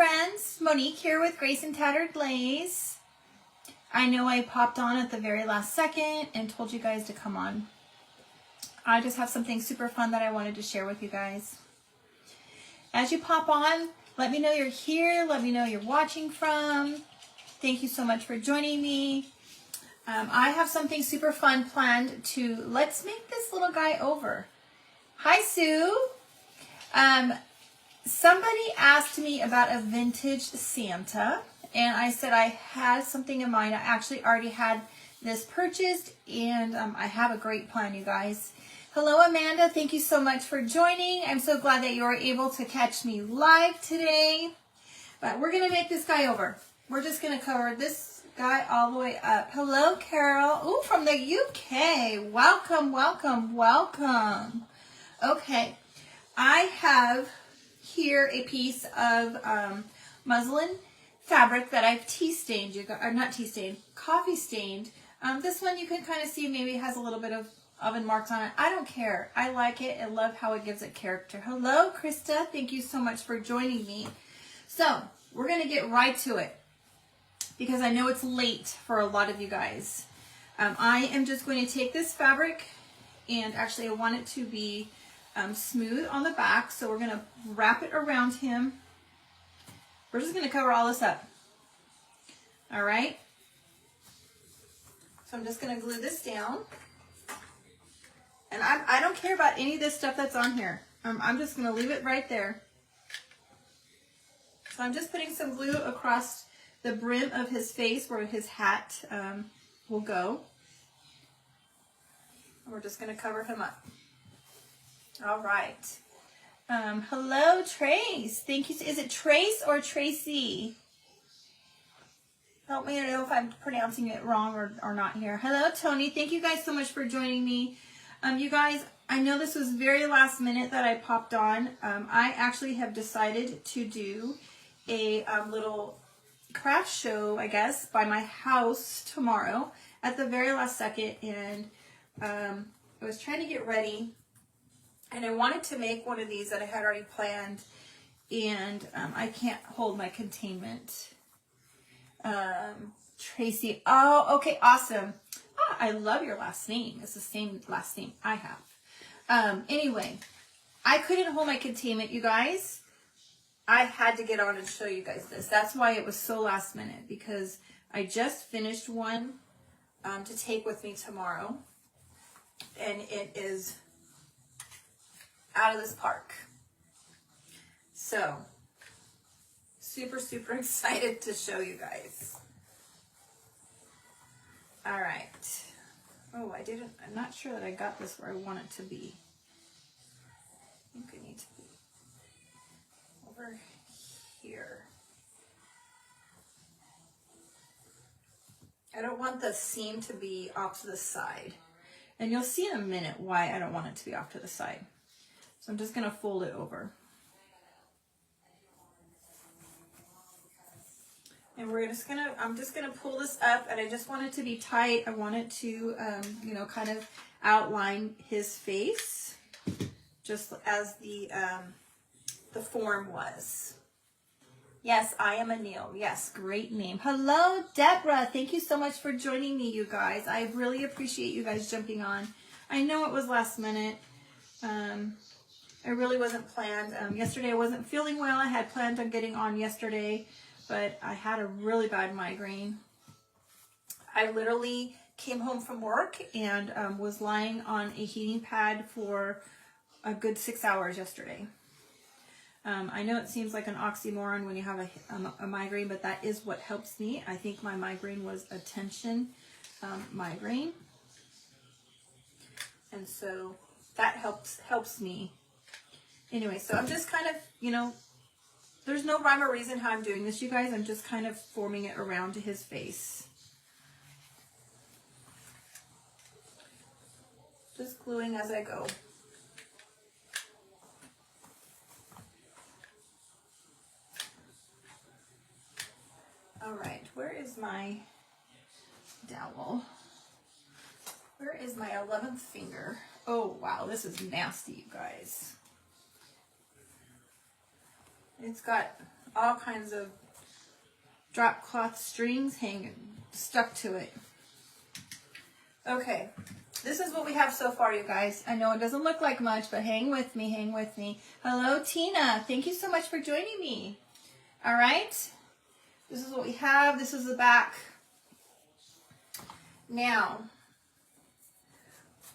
friends, Monique here with Grace and Tattered Lace. I know I popped on at the very last second and told you guys to come on. I just have something super fun that I wanted to share with you guys. As you pop on, let me know you're here. Let me know you're watching from. Thank you so much for joining me. I have something super fun planned to, let's make this little guy over. Hi, Sue. Somebody asked me about a vintage Santa, and I said I had something in mind. I actually already had this purchased, and I have a great plan, you guys. Hello, Amanda. Thank you so much for joining. I'm so glad that you were able to catch me live today. But we're going to make this guy over. We're just going to cover this guy all the way up. Hello, Carol. Ooh, from the UK. Welcome, welcome, welcome. Okay. I have here a piece of muslin fabric that I've tea stained, or not tea stained, coffee stained. This one you can kind of see maybe has a little bit of oven marks on it. I don't care. I like it. I love how it gives it character. Hello, Krista. Thank you so much for joining me. So we're going to get right to it because I know it's late for a lot of you guys. I am just going to take this fabric, and actually I want it to be smooth on the back, so we're going to wrap it around him. We're just going to cover all this up. All right. So I'm just going to glue this down. And I don't care about any of this stuff that's on here. I'm just going to leave it right there. So I'm just putting some glue across the brim of his face where his hat will go. And we're just going to cover him up. All right. Hello, Trace. Thank you. Is it Trace or Tracy? Help me know if I'm pronouncing it wrong or not here. Hello, Tony. Thank you guys so much for joining me. You guys, I know this was very last minute that I popped on. I actually have decided to do a little craft show, I guess, by my house tomorrow at the very last second. And I was trying to get ready. And I wanted to make one of these that I had already planned, and I can't hold my containment. Tracy, oh, okay, awesome. Oh, I love your last name. It's the same last name I have. Anyway, I couldn't hold my containment, you guys. I had to get on and show you guys this. That's why it was so last minute, because I just finished one to take with me tomorrow, and it is out of this park. So, super, super excited to show you guys. All right. Oh, I'm not sure that I got this where I want it to be. I think I need to be over here. I don't want the seam to be off to the side. And you'll see in a minute why I don't want it to be off to the side. So I'm just going to fold it over. And I'm just going to pull this up, and I just want it to be tight. I want it to, kind of outline his face, just as the form was. Yes, I am a Neil. Yes, great name. Hello, Deborah. Thank you so much for joining me, you guys. I really appreciate you guys jumping on. I know it was last minute. I really wasn't planned. Yesterday I wasn't feeling well. I had planned on getting on yesterday, but I had a really bad migraine. I literally came home from work and was lying on a heating pad for a good 6 hours yesterday. I know it seems like an oxymoron when you have a migraine, but that is what helps me. I think my migraine was a tension migraine. And so that helps me. Anyway, so I'm just kind of, there's no rhyme or reason how I'm doing this, you guys. I'm just kind of forming it around to his face. Just gluing as I go. All right, where is my dowel? Where is my 11th finger? Oh, wow, this is nasty, you guys. It's got all kinds of drop cloth strings stuck to it. Okay, this is what we have so far, you guys. I know it doesn't look like much, but hang with me, hang with me. Hello, Tina. Thank you so much for joining me. All right, this is what we have. This is the back. Now,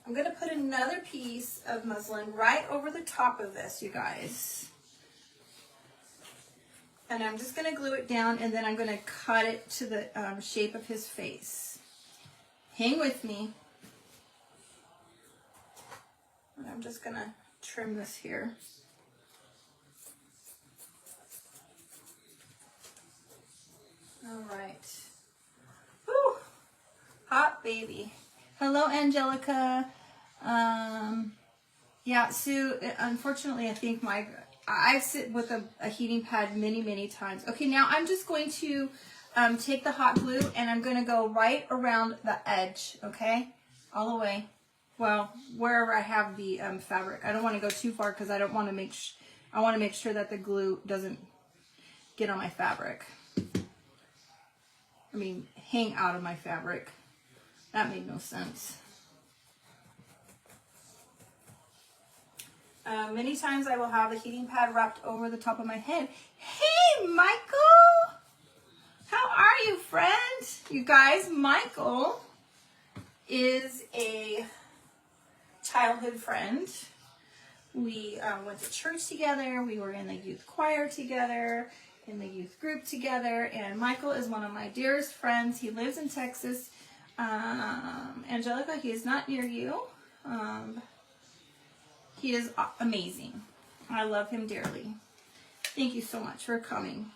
I'm going to put another piece of muslin right over the top of this, you guys. And I'm just going to glue it down, and then I'm going to cut it to the shape of his face. Hang with me. And I'm just going to trim this here. All right. Whew. Hot baby. Hello, Angelica. Yeah, Sue, unfortunately, I think I sit with a heating pad many times. Okay, now I'm just going to take the hot glue and I'm going to go right around the edge, okay? All the way. Well, wherever I have the fabric. I don't want to go too far because I don't want to I want to make sure that the glue doesn't get on my fabric. I mean, hang out of my fabric. That made no sense. Many times I will have the heating pad wrapped over the top of my head. Hey, Michael! How are you, friend? You guys, Michael is a childhood friend. We went to church together. We were in the youth choir together, in the youth group together, and Michael is one of my dearest friends. He lives in Texas. Angelica, he is not near you. He is amazing. I love him dearly. Thank you so much for coming.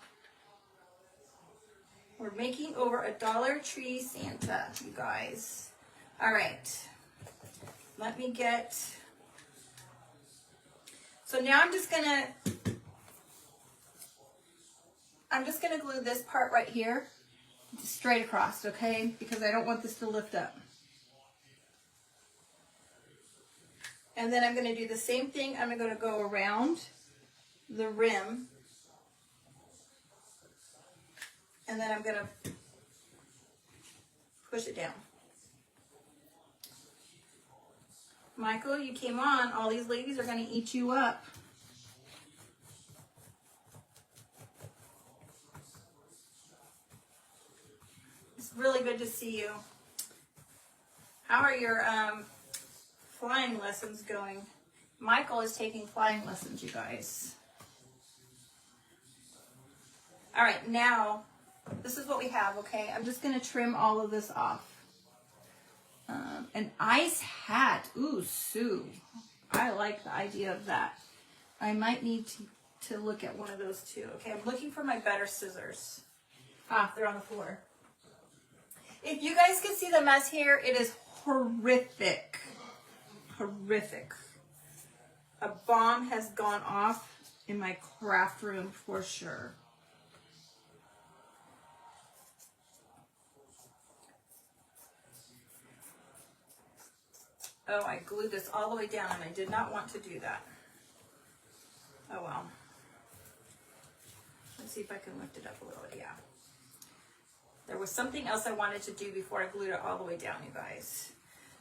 We're making over a Dollar Tree Santa, you guys. All right. Let me get... So now I'm just gonna glue this part right here straight across, okay? Because I don't want this to lift up. And then I'm going to do the same thing. I'm going to go around the rim. And then I'm going to push it down. Michael, you came on. All these ladies are going to eat you up. It's really good to see you. How are your flying lessons going? Michael is taking flying lessons, you guys. All right, now this is what we have, okay? I'm just going to trim all of this off. An ice hat. Ooh, Sue. I like the idea of that. I might need to look at one of those too. Okay, I'm looking for my better scissors. Ah, they're on the floor. If you guys can see the mess here, it is horrific. Horrific. A bomb has gone off in my craft room for sure. Oh, I glued this all the way down and I did not want to do that. Oh well. Let's see if I can lift it up a little bit. Yeah. There was something else I wanted to do before I glued it all the way down, you guys.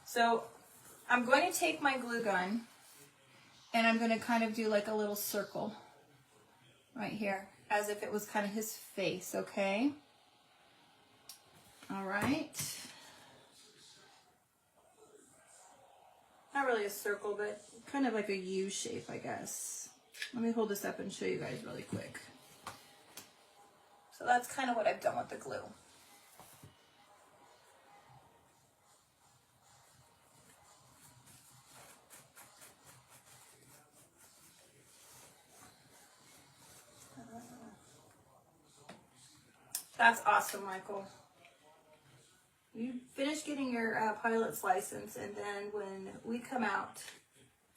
So I'm going to take my glue gun and I'm going to kind of do like a little circle right here, as if it was kind of his face, okay? All right. Not really a circle, but kind of like a U shape, I guess. Let me hold this up and show you guys really quick. So that's kind of what I've done with the glue. That's awesome, Michael. You finish getting your pilot's license, and then when we come out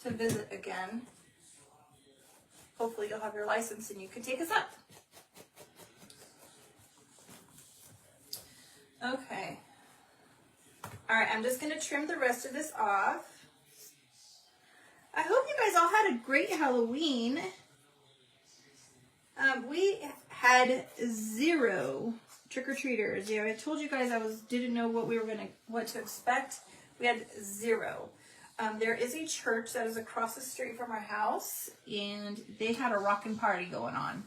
to visit again, hopefully you'll have your license and you can take us up. Okay. All right, I'm just going to trim the rest of this off. I hope you guys all had a great Halloween. We had 0 trick-or-treaters. Yeah, I told you guys didn't know what to expect. We had 0. There is a church that is across the street from our house, and they had a rockin' party going on.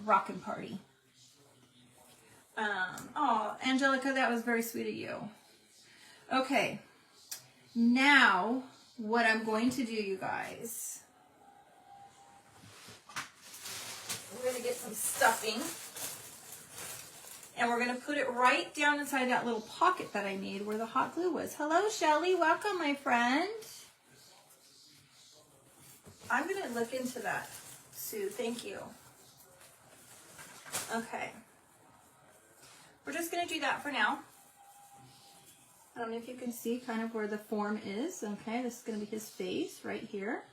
Rockin' party. Oh, Angelica, that was very sweet of you. Okay, now what I'm going to do, you guys, we're going to get some stuffing, and we're going to put it right down inside that little pocket that I made where the hot glue was. Hello, Shelly. Welcome, my friend. I'm going to look into that, Sue. Thank you. Okay. We're just going to do that for now. I don't know if you can see kind of where the form is. Okay, this is going to be his face right here.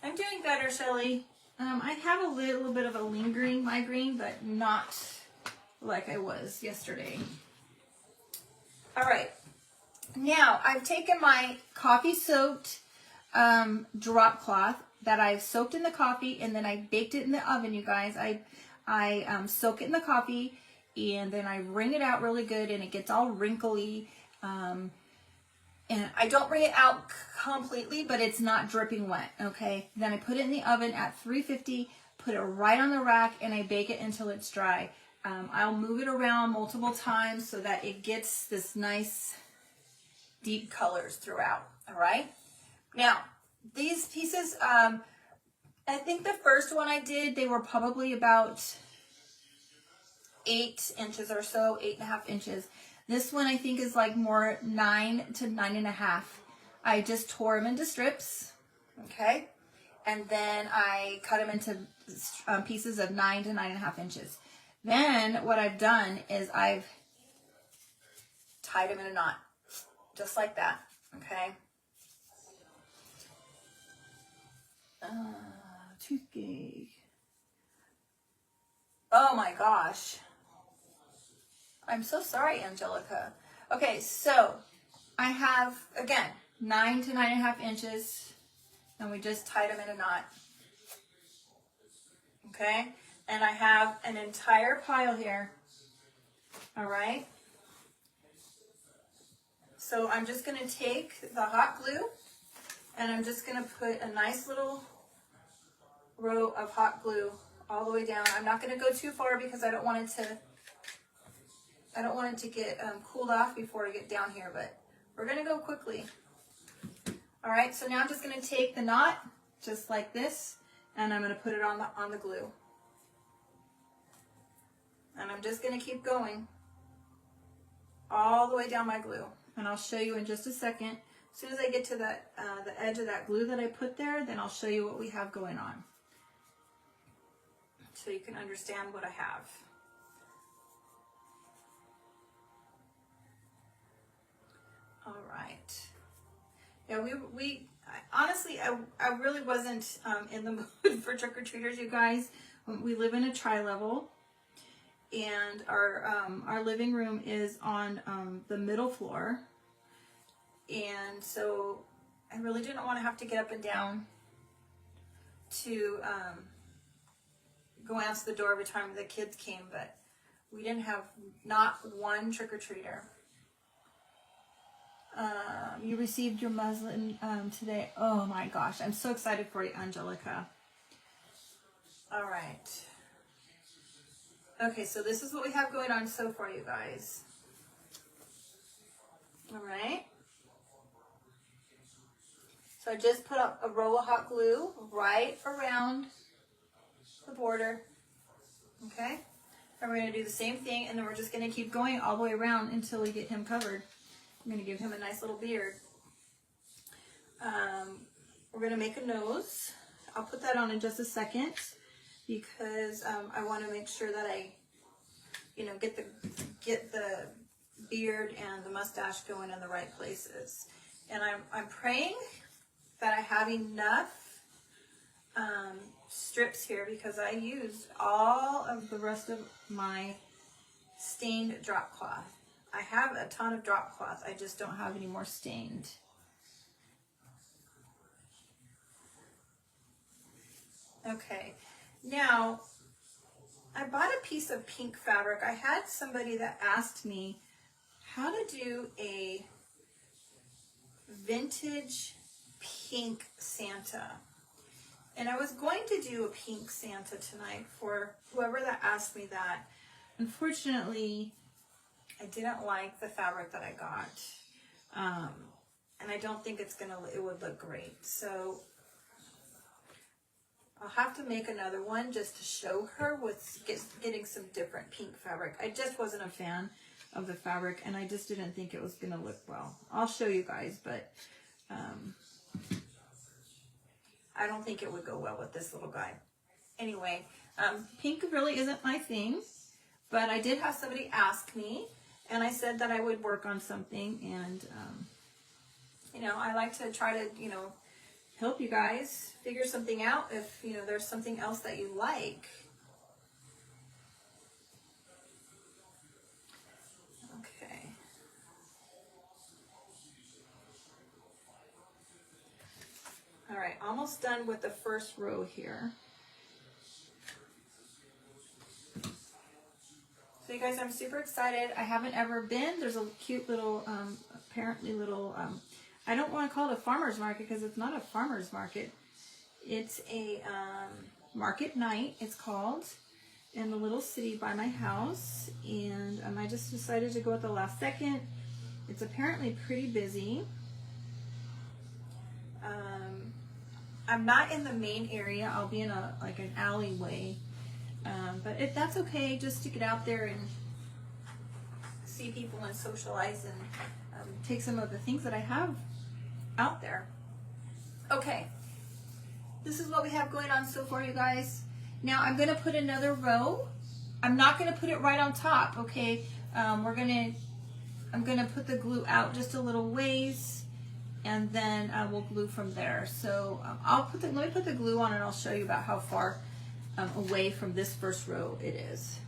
I'm doing better, Shelly. I have a little bit of a lingering migraine, but not like I was yesterday. All right. Now, I've taken my coffee-soaked drop cloth that I've soaked in the coffee, and then I baked it in the oven, you guys. I soak it in the coffee, and then I wring it out really good, and it gets all wrinkly. And I don't wring it out completely, but it's not dripping wet, okay? Then I put it in the oven at 350, put it right on the rack, and I bake it until it's dry. I'll move it around multiple times so that it gets this nice deep colors throughout, all right? Now, these pieces, I think the first one I did, they were probably about 8 inches or so, 8.5 inches. This one I think is like more 9 to 9.5. I just tore them into strips, okay? And then I cut them into pieces of 9 to 9.5 inches. Then what I've done is I've tied them in a knot, just like that, okay? Toothache. Oh my gosh. I'm so sorry, Angelica. Okay, so I have, again, 9 to 9.5 inches, and we just tied them in a knot. Okay, and I have an entire pile here. All right. So I'm just going to take the hot glue, and I'm just going to put a nice little row of hot glue all the way down. I'm not going to go too far because I don't want it to get cooled off before I get down here, but we're going to go quickly. All right, so now I'm just going to take the knot just like this, and I'm going to put it on the glue. And I'm just going to keep going all the way down my glue. And I'll show you in just a second. As soon as I get to that the edge of that glue that I put there, then I'll show you what we have going on, so you can understand what I have. All right. Yeah, honestly, I really wasn't in the mood for trick-or-treaters, you guys. We live in a tri-level, and our living room is on the middle floor, and so I really didn't want to have to get up and down to go answer the door every time the kids came, but we didn't have not one trick-or-treater. You received your muslin today. Oh my gosh, I'm so excited for you, Angelica. All right. Okay, so this is what we have going on so far, you guys. All right. So I just put up a roll of hot glue right around the border. Okay. And we're going to do the same thing, and then we're just going to keep going all the way around until we get him covered. I'm going to give him a nice little beard. We're going to make a nose. I'll put that on in just a second because I want to make sure that I, get the beard and the mustache going in the right places. And I'm praying that I have enough strips here because I used all of the rest of my stained drop cloth. I have a ton of drop cloth. I just don't have any more stained. Okay, now I bought a piece of pink fabric. I had somebody that asked me how to do a vintage pink Santa. And I was going to do a pink Santa tonight for whoever that asked me that. Unfortunately, I didn't like the fabric that I got. And I don't think it would look great. So I'll have to make another one just to show her with getting some different pink fabric. I just wasn't a fan of the fabric, and I just didn't think it was going to look well. I'll show you guys, but I don't think it would go well with this little guy. Anyway, pink really isn't my thing, but I did have somebody ask me, and I said that I would work on something, and you know, I like to try to, you know, help you guys figure something out if, you know, there's something else that you like. Okay. All right, almost done with the first row here. So you guys, I'm super excited. I haven't ever been. There's a cute little, apparently little, I don't want to call it a farmer's market because it's not a farmer's market. It's a market night, it's called, in the little city by my house. And I just decided to go at the last second. It's apparently pretty busy. I'm not in the main area. I'll be in like an alleyway. But that's okay, just to get out there and see people and socialize and take some of the things that I have out there. Okay, this is what we have going on so far, you guys. Now I'm going to put another row. I'm not going to put it right on top, okay? I'm going to put the glue out just a little ways, and then we'll glue from there. So let me put the glue on, and I'll show you about how far away from this first row it is.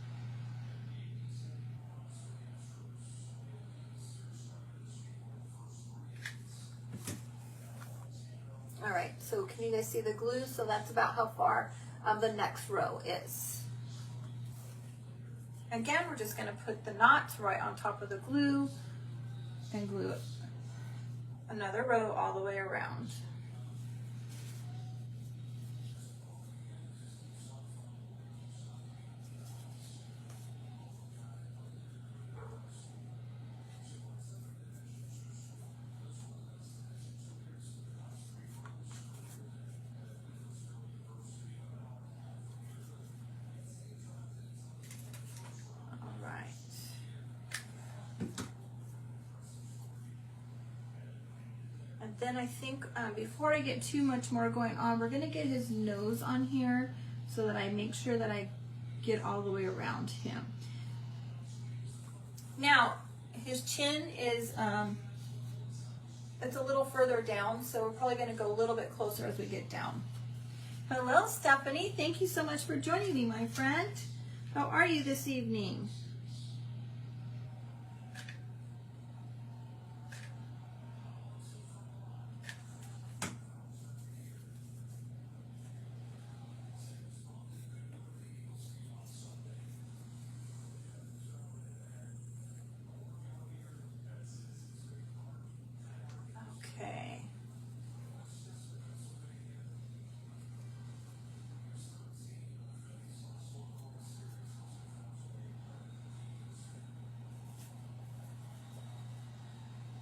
All right, so can you guys see the glue? So that's about how far the next row is. Again, we're just gonna put the knots right on top of the glue and glue it another row all the way around. Then I think before I get too much more going on, we're going to get his nose on here so that I make sure that I get all the way around him. Now, his chin is, it's a little further down, so we're probably going to go a little bit closer as we get down. Hello, Stephanie. Thank you so much for joining me, my friend. How are you this evening?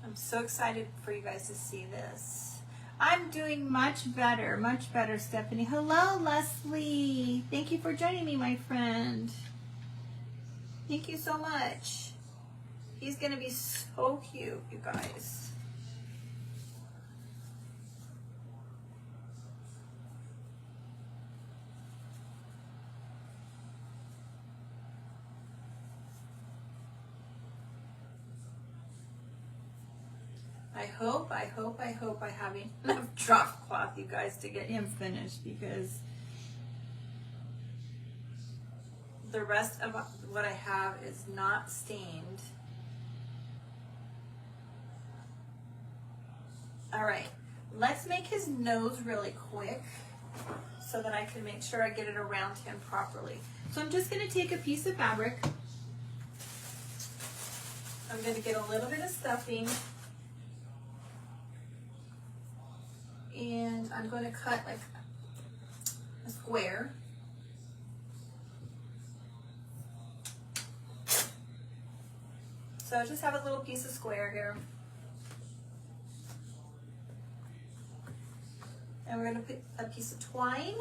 I'm so excited for you guys to see this. I'm doing much better, Stephanie. Hello, Leslie. Thank you for joining me, my friend. Thank you so much. He's gonna be so cute, you guys. I hope I have enough drop cloth, you guys, to get him finished, because the rest of what I have is not stained. All right, let's make his nose really quick. so that I can make sure I get it around him properly. So I'm just going to take a piece of fabric. I'm going to get a little bit of stuffing. And I'm going to cut like a square. So I just have a little piece of square here. And we're going to put a piece of twine.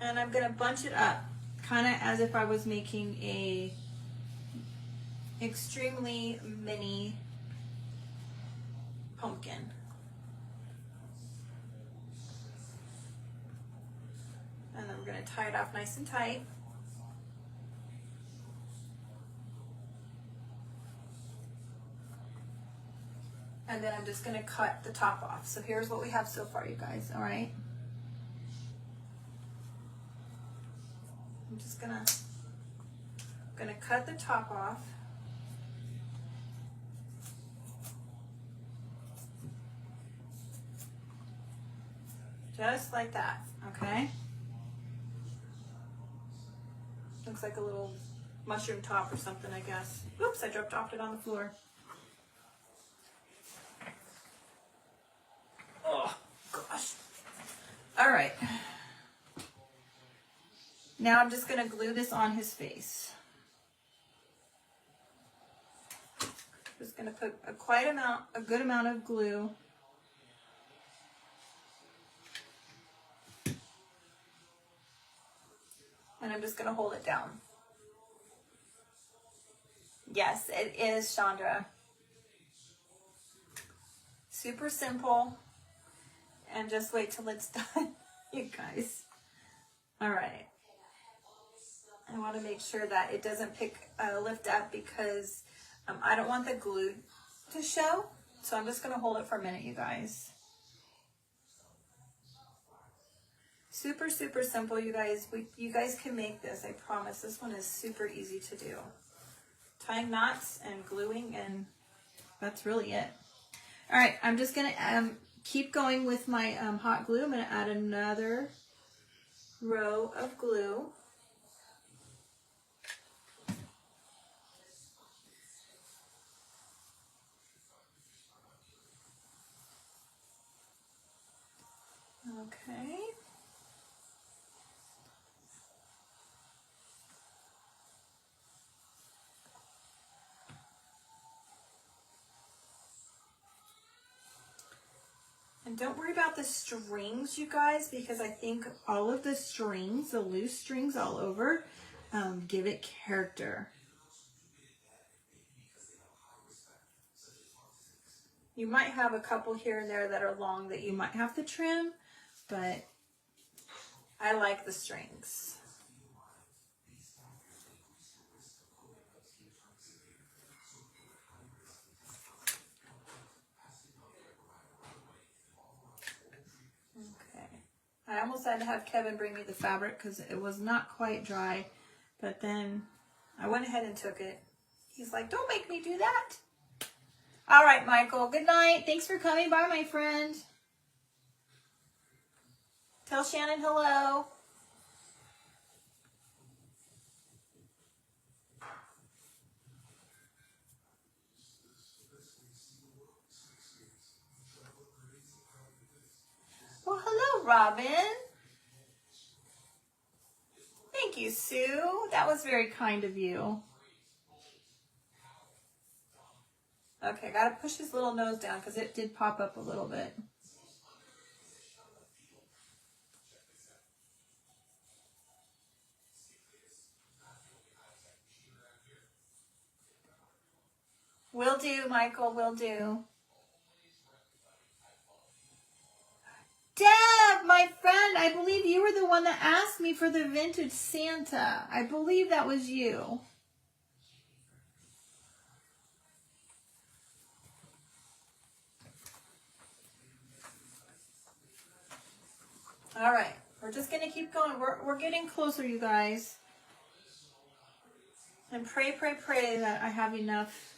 And I'm going to bunch it up, kind of as if I was making a extremely mini pumpkin. And then we're going to tie it off nice and tight. And then I'm just going to cut the top off. So here's what we have so far, you guys, all right? I'm just gonna cut the top off. Just like that, okay? Looks like a little mushroom top or something, I guess. Oops, I dropped it on the floor. Oh, gosh. All right. Now I'm just going to glue this on his face. Just going to put a good amount of glue. And I'm just going to hold it down. Yes, it is, Chandra. Super simple. And just wait till it's done, you guys. All right. I want to make sure that it doesn't lift up because I don't want the glue to show. So I'm just going to hold it for a minute, you guys. Super, super simple, you guys. You guys can make this, I promise. This one is super easy to do. Tying knots and gluing, and that's really it. All right, I'm just going to keep going with my hot glue. I'm going to add another row of glue. Okay. And don't worry about the strings, you guys, because I think all of the strings, the loose strings all over, give it character. You might have a couple here and there that are long that you might have to trim, but I like the strings. Okay. I almost had to have Kevin bring me the fabric because it was not quite dry, but then I went ahead and took it. He's like, don't make me do that. All right, Michael, good night. Thanks for coming by, my friend. Tell Shannon hello. Well, hello, Robin. Thank you, Sue. That was very kind of you. Okay, got to push his little nose down because it did pop up a little bit. Will do, Michael, will do. Deb, my friend, I believe you were the one that asked me for the vintage Santa. I believe that was you. All right, we're just going to keep going. We're getting closer, you guys. And pray, pray, pray that I have enough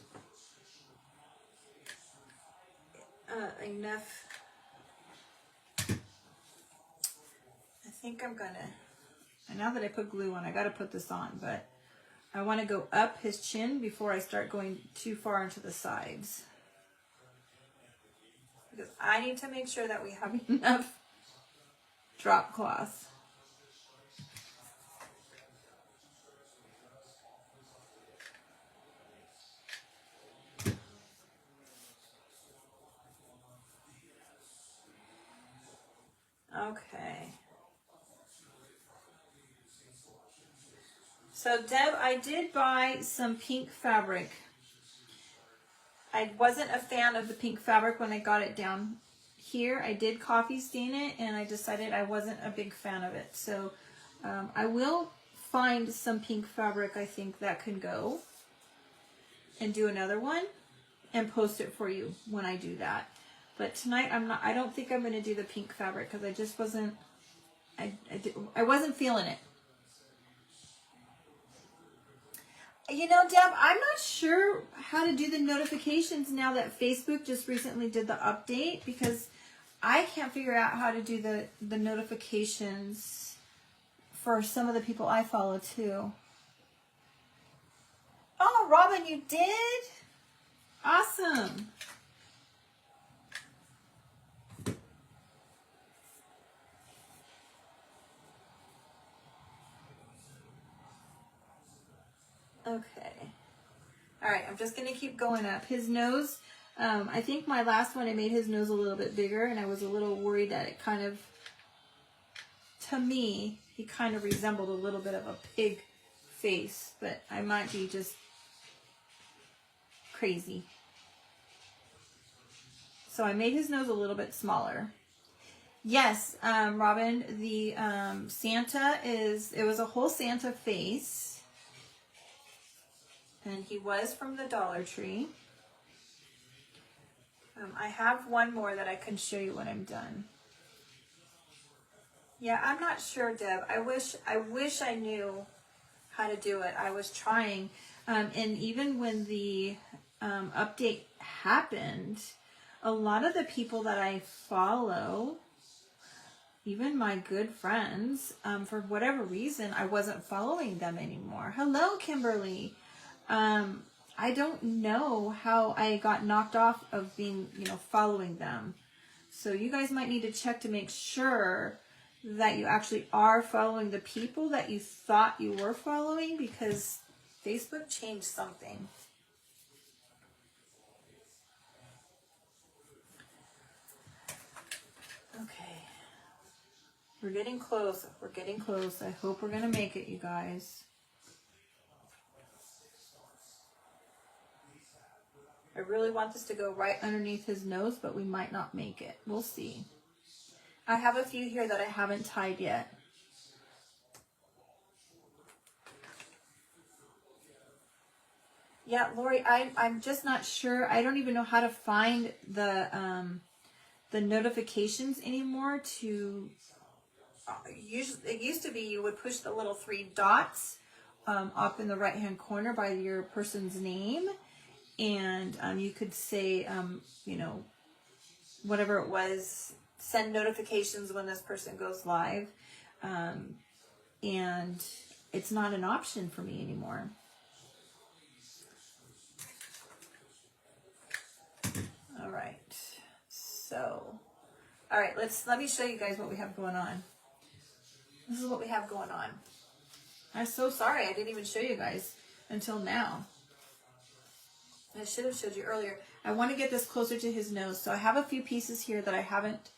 enough. I think I'm gonna, and now that I put glue on, I gotta put this on, but I want to go up his chin before I start going too far into the sides. Because I need to make sure that we have enough drop cloth. Okay. So Deb, I did buy some pink fabric. I wasn't a fan of the pink fabric when I got it down here. I did coffee stain it and I decided I wasn't a big fan of it. So I will find some pink fabric I think that can go and do another one and post it for you when I do that. But tonight I don't think I'm going to do the pink fabric because I just wasn't, I wasn't feeling it. You know, Deb, I'm not sure how to do the notifications now that Facebook just recently did the update, because I can't figure out how to do the notifications for some of the people I follow too. Oh, Robin, you did? Awesome. Okay. All right, I'm just going to keep going up. His nose, I think my last one, I made his nose a little bit bigger, and I was a little worried that it kind of, to me, he kind of resembled a little bit of a pig face, but I might be just crazy. So I made his nose a little bit smaller. Yes, Robin, the Santa it was a whole Santa face. And he was from the Dollar Tree. I have one more that I can show you when I'm done. Yeah, I'm not sure, Deb. I wish I knew how to do it. I was trying. And even when the update happened, a lot of the people that I follow, even my good friends, for whatever reason, I wasn't following them anymore. Hello, Kimberly. I don't know how I got knocked off of being, following them. So you guys might need to check to make sure that you actually are following the people that you thought you were following, because Facebook changed something. Okay. We're getting close. We're getting close. I hope we're going to make it, you guys. I really want this to go right underneath his nose, but we might not make it. We'll see. I have a few here that I haven't tied yet. Yeah, Lori, I'm just not sure. I don't even know how to find the notifications anymore. It used to be you would push the little 3 dots up in the right hand corner by your person's name. And you could say, whatever it was, send notifications when this person goes live. And it's not an option for me anymore. All right. So, all right, let me show you guys what we have going on. This is what we have going on. I'm so sorry I didn't even show you guys until now. I should have showed you earlier. I want to get this closer to his nose. So I have a few pieces here that I haven't,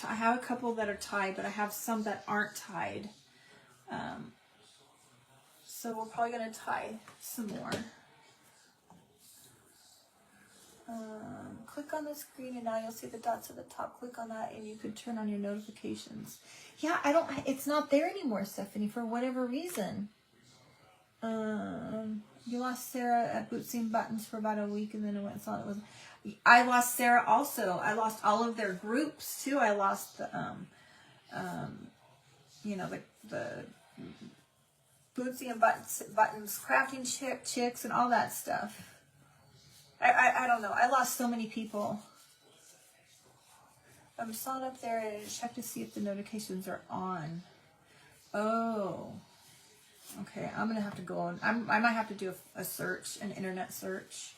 I have a couple that are tied, but I have some that aren't tied. So we're probably going to tie some more. Click on the screen and now you'll see the dots at the top. Click on that and you can turn on your notifications. Yeah, it's not there anymore, Stephanie, for whatever reason. You lost Sarah at Bootsy and Buttons for about a week and then it went solid. I lost Sarah also. I lost all of their groups too. I lost the Bootsy and Buttons crafting chicks and all that stuff. I don't know. I lost so many people. I saw it up there and check to see if the notifications are on. Oh. Okay, I'm gonna have to go on. I might have to do a search, an internet search.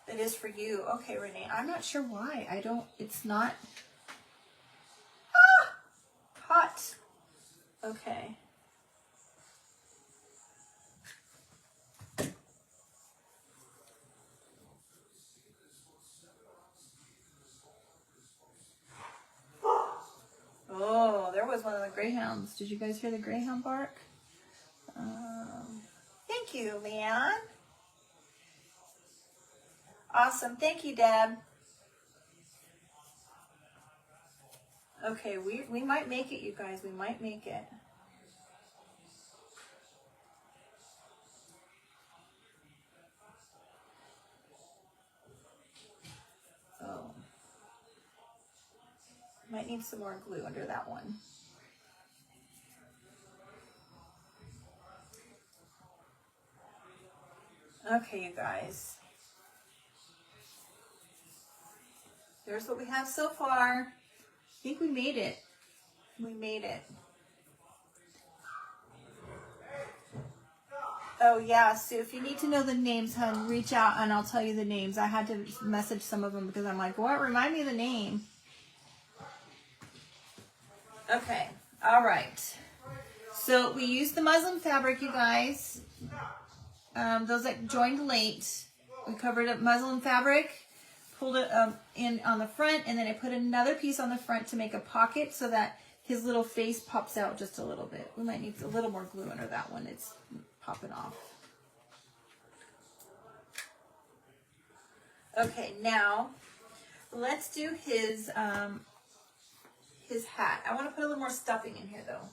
It is for you. Okay, Renee. I'm not sure why. It's not. Ah! Hot. Okay. Oh, there was one of the greyhounds. Did you guys hear the greyhound bark? Thank you, Leanne. Awesome. Thank you, Deb. Okay, we might make it, you guys. We might make it. Oh. Might need some more glue under that one. Okay, you guys. There's what we have so far. I think we made it. We made it. Oh, yeah, Sue, if you need to know the names, hon, reach out and I'll tell you the names. I had to message some of them because I'm like, what? Remind me of the name. Okay, all right. So we used the muslin fabric, you guys. Those that joined late, we covered up muslin fabric, pulled it in on the front, and then I put another piece on the front to make a pocket so that his little face pops out just a little bit. We might need a little more glue under that one. It's popping off. Okay, now let's do his hat. I want to put a little more stuffing in here though.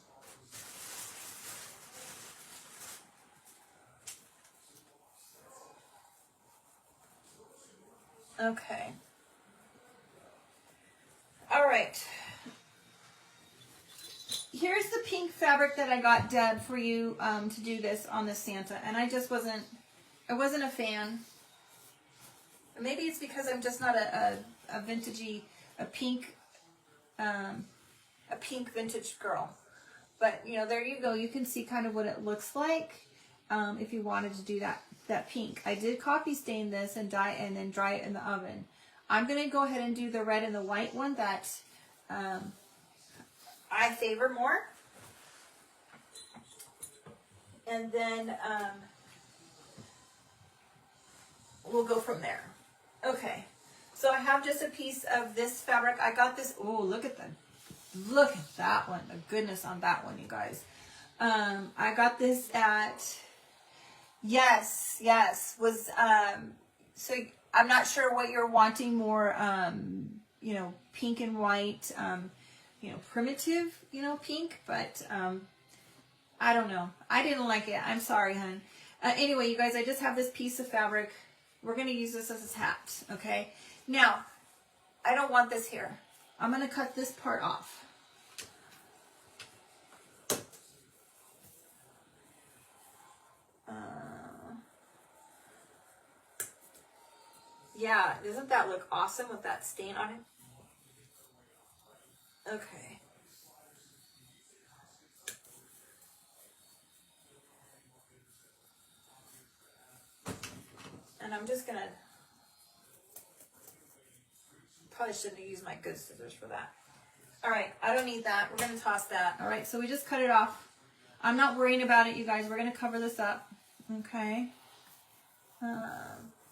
Okay. All right. Here's the pink fabric that I got, Deb, for you to do this on the Santa, and I wasn't a fan. Maybe it's because I'm just not a vintagey, a pink vintage girl. But you know, there you go. You can see kind of what it looks like if you wanted to do that pink. I did coffee stain this and then dry it in the oven. I'm gonna go ahead and do the red and the white one that I favor more. And then we'll go from there. Okay, so I have just a piece of this fabric. I got this. Oh, look at that one. The goodness on that one, you guys. I got this at, yes, was, so I'm not sure what you're wanting more, you know, pink and white, you know, primitive, you know, pink, but, I don't know. I didn't like it. I'm sorry, hon. Anyway, you guys, I just have this piece of fabric. We're going to use this as a hat, okay? Now, I don't want this here. I'm going to cut this part off. Yeah, doesn't that look awesome with that stain on it? Okay. And I'm just gonna, probably shouldn't have used my good scissors for that. All right, I don't need that. We're gonna toss that. All right, so we just cut it off. I'm not worrying about it, you guys. We're gonna cover this up, okay?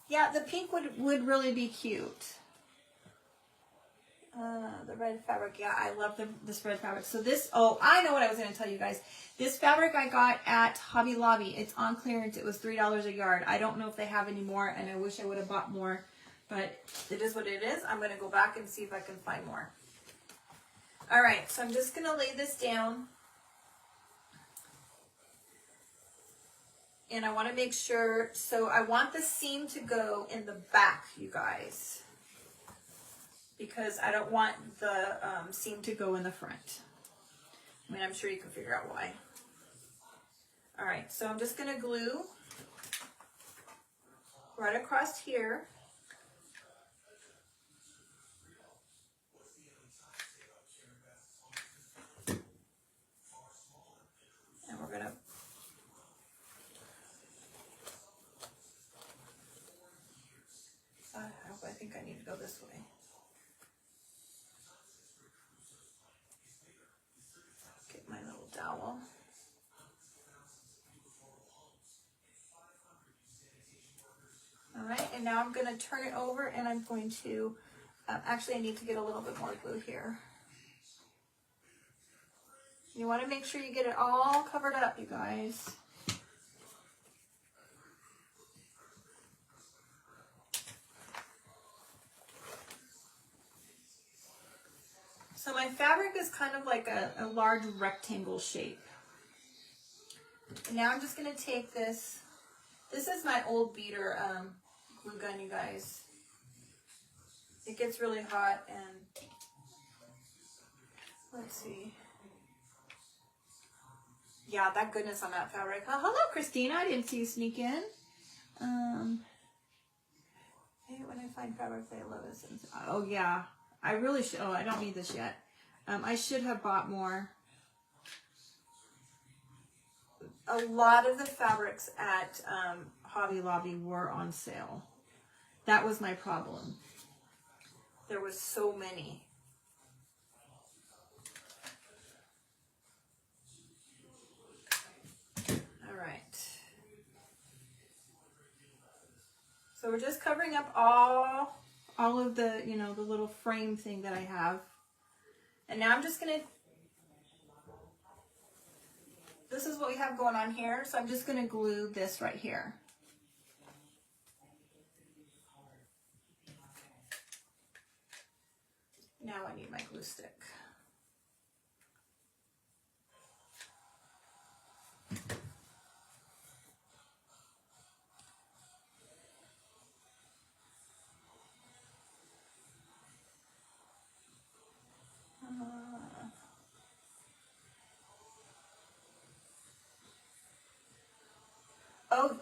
Yeah, the pink would really be cute. The red fabric, yeah, I love this red fabric. So this, oh, I know what I was going to tell you guys. This fabric I got at Hobby Lobby. It's on clearance. It was $3 a yard. I don't know if they have any more, and I wish I would have bought more, but it is what it is. I'm going to go back and see if I can find more. All right, so I'm just going to lay this down. And I want to make sure, so I want the seam to go in the back, you guys, because I don't want the seam to go in the front. I mean, I'm sure you can figure out why. All right, so I'm just going to glue right across here. this way. Get my little dowel. All right, and now I'm going to turn it over, and I'm going to, actually I need to get a little bit more glue here. You want to make sure you get it all covered up, you guys. So my fabric is kind of like a large rectangle shape. And now I'm just going to take this. This is my old beater glue gun, you guys. It gets really hot, and let's see. Yeah, that goodness on that fabric. Oh, hello, Christina. I didn't see you sneak in. Hey, when I find fabric that I love it. Oh, yeah. I really should. Oh, I don't need this yet. I should have bought more. A lot of the fabrics at Hobby Lobby were on sale. That was my problem. There was so many. All right. So we're just covering up all of the, you know, the little frame thing that I have. And now I'm just going to, this is what we have going on here. So I'm just going to glue this right here. Now I need my glue stick.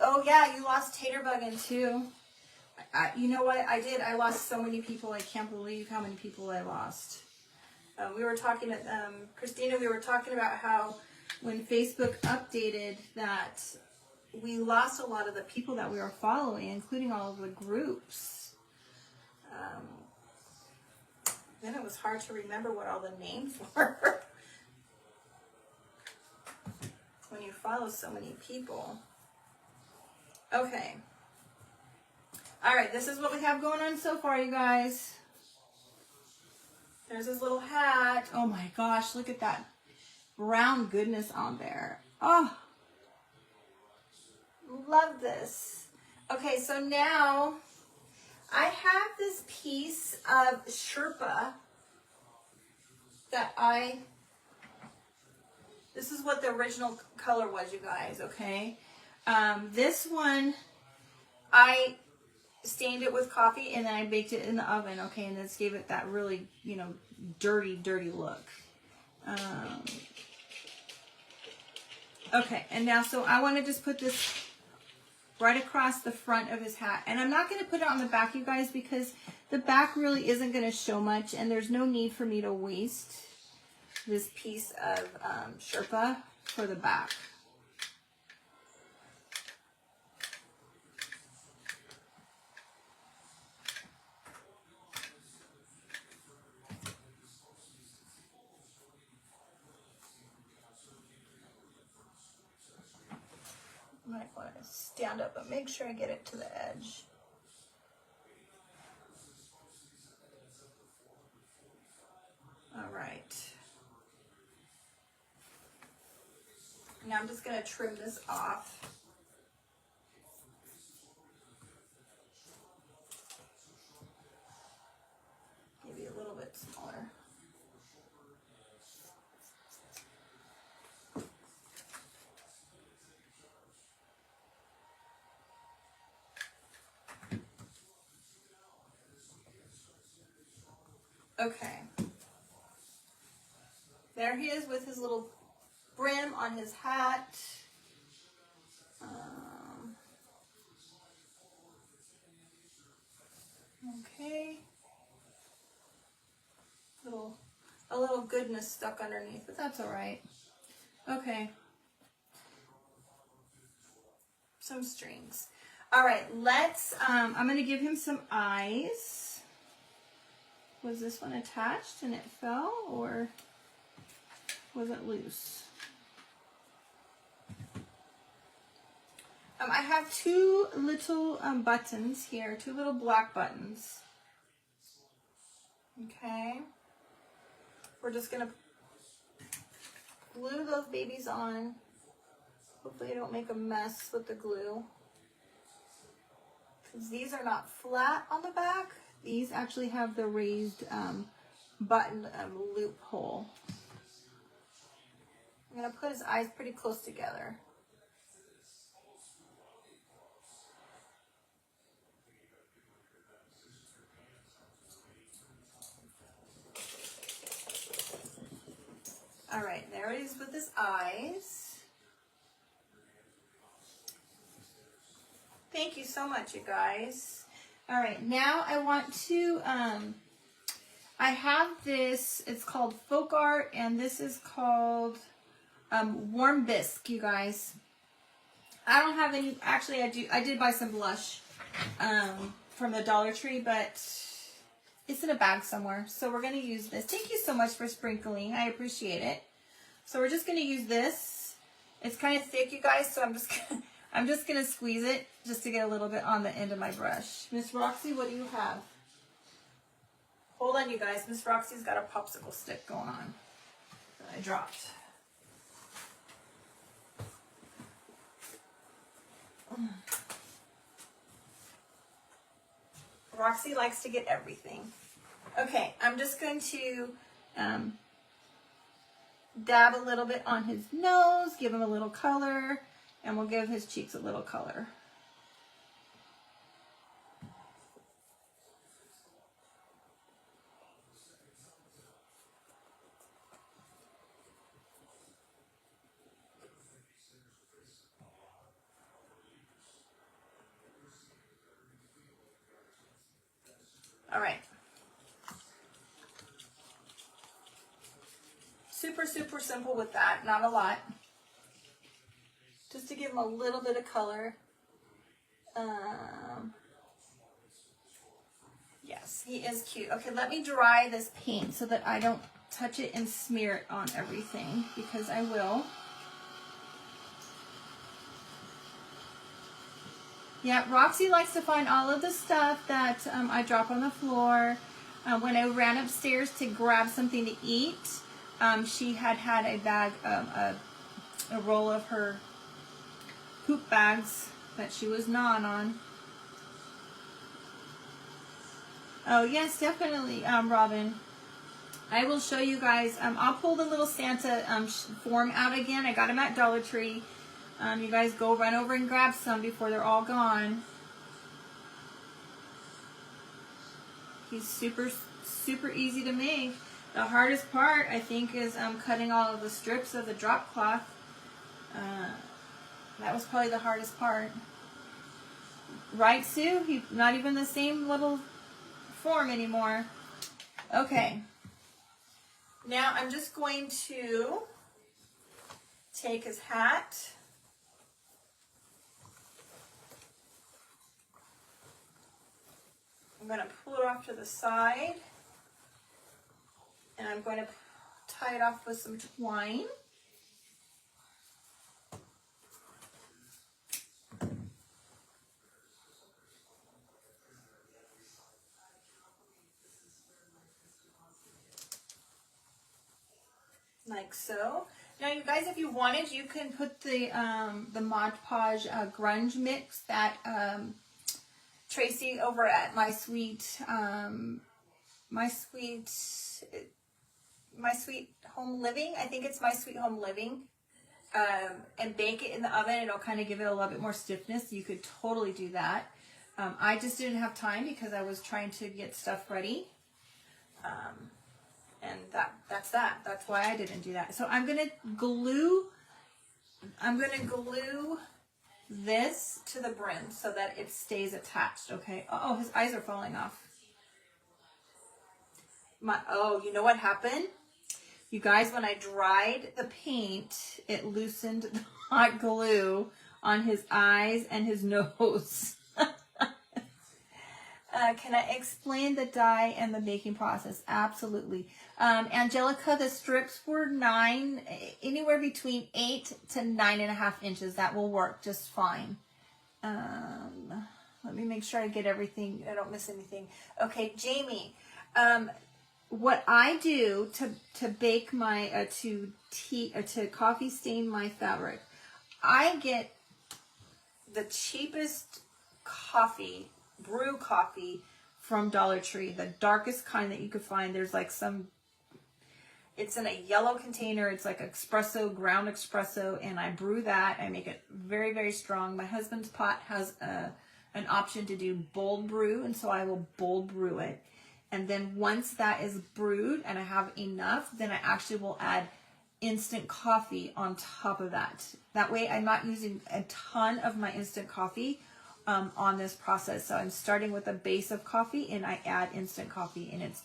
Oh yeah, you lost Taterbuggin too. You know what I did? I lost so many people. I can't believe how many people I lost. We were talking to Christina. We were talking about how when Facebook updated that we lost a lot of the people that we were following, including all of the groups. Then it was hard to remember what all the names were when you follow so many people. Okay. All right, this is what we have going on so far, you guys. There's his little hat. Oh my gosh, look at that brown goodness on there. Oh, love this. Okay, so now I have this piece of Sherpa that this is what the original color was, you guys, okay? This one, I stained it with coffee and then I baked it in the oven, okay? And this gave it that really, you know, dirty look. Okay, and now, so I want to just put this right across the front of his hat. And I'm not going to put it on the back, you guys, because the back really isn't going to show much, and there's no need for me to waste this piece of Sherpa for the back. I might want to stand up, but make sure I get it to the edge. All right. Now I'm just going to trim this off. Maybe a little bit smaller. Okay. There he is with his little brim on his hat. Okay. A little goodness stuck underneath, but that's all right. Okay. Some strings. All right, let's, I'm going to give him some eyes. Was this one attached and it fell, or was it loose? I have two little buttons here, two little black buttons. Okay. We're just gonna glue those babies on. Hopefully I don't make a mess with the glue. Because these are not flat on the back. These actually have the raised button loophole. I'm gonna put his eyes pretty close together. All right, there it is with his eyes. Thank you so much, you guys. All right, now I want to, I have this, it's called Folk Art, and this is called Warm Bisque, you guys. I don't have any, actually I did buy some blush from the Dollar Tree, but it's in a bag somewhere. So we're going to use this. Thank you so much for sprinkling. I appreciate it. So we're just going to use this. It's kind of thick, you guys, so I'm just going to squeeze it just to get a little bit on the end of my brush. Miss Roxy, what do you have? Hold on, you guys. Miss Roxy's got a popsicle stick going on that I dropped. Roxy likes to get everything. Okay, I'm just going to dab a little bit on his nose, give him a little color, and we'll give his cheeks a little color. All right. Super, super simple with that. Not a lot. Just to give him a little bit of color. Yes, he is cute. Okay, let me dry this paint so that I don't touch it and smear it on everything, because I will. Yeah, Roxy likes to find all of the stuff that I drop on the floor. When I ran upstairs to grab something to eat, she had a bag, a roll of her poop bags that she was gnawing on. Oh, yes, definitely, Robin. I will show you guys. I'll pull the little Santa form out again. I got them at Dollar Tree. You guys go run over and grab some before they're all gone. He's super, super easy to make. The hardest part, I think, is cutting all of the strips of the drop cloth. That was probably the hardest part. Right, Sue? He's not even the same little form anymore. Okay. Now I'm just going to take his hat. I'm going to pull it off to the side, and I'm going to tie it off with some twine. Like so. Now, you guys, if you wanted, you can put the Mod Podge grunge mix that Tracy over at My Sweet Home Living, I think it's My Sweet Home Living, and bake it in the oven. It'll kind of give it a little bit more stiffness. You could totally do that. I just didn't have time because I was trying to get stuff ready. And that's that. That's why I didn't do that. So I'm gonna glue this to the brim so that it stays attached, okay? Oh, his eyes are falling off. You know what happened? You guys, when I dried the paint, it loosened the hot glue on his eyes and his nose. Can I explain the dye and the baking process? Absolutely. Angelica, the strips were anywhere between 8 to 9.5 inches. That will work just fine. Let me make sure I get everything. I don't miss anything. Okay, Jamie. What I do to bake my to coffee stain my fabric, I get the cheapest brew coffee from Dollar Tree, the darkest kind that you could find. There's like it's in a yellow container. It's like ground espresso, and I brew that. I make it very, very strong. My husband's pot has an option to do bold brew, and so I will bold brew it. And then once that is brewed and I have enough, then I actually will add instant coffee on top of that. That way I'm not using a ton of my instant coffee on this process. So I'm starting with a base of coffee and I add instant coffee, and it's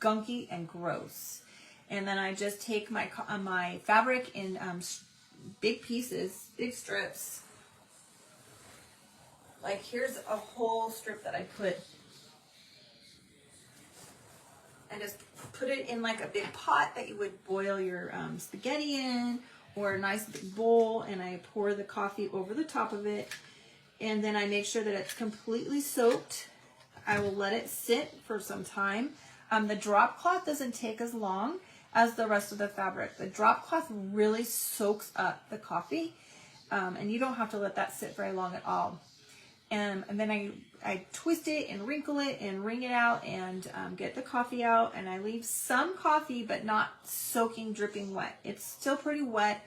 gunky and gross. And then I just take my fabric in big pieces, big strips. Like here's a whole strip that I put. And just put it in like a big pot that you would boil your spaghetti in, or a nice big bowl, and I pour the coffee over the top of it. And then I make sure that it's completely soaked. I will let it sit for some time. The drop cloth doesn't take as long as the rest of the fabric. The drop cloth really soaks up the coffee, and you don't have to let that sit very long at all. And then I twist it and wrinkle it and wring it out and get the coffee out. And I leave some coffee, but not soaking, dripping wet. It's still pretty wet,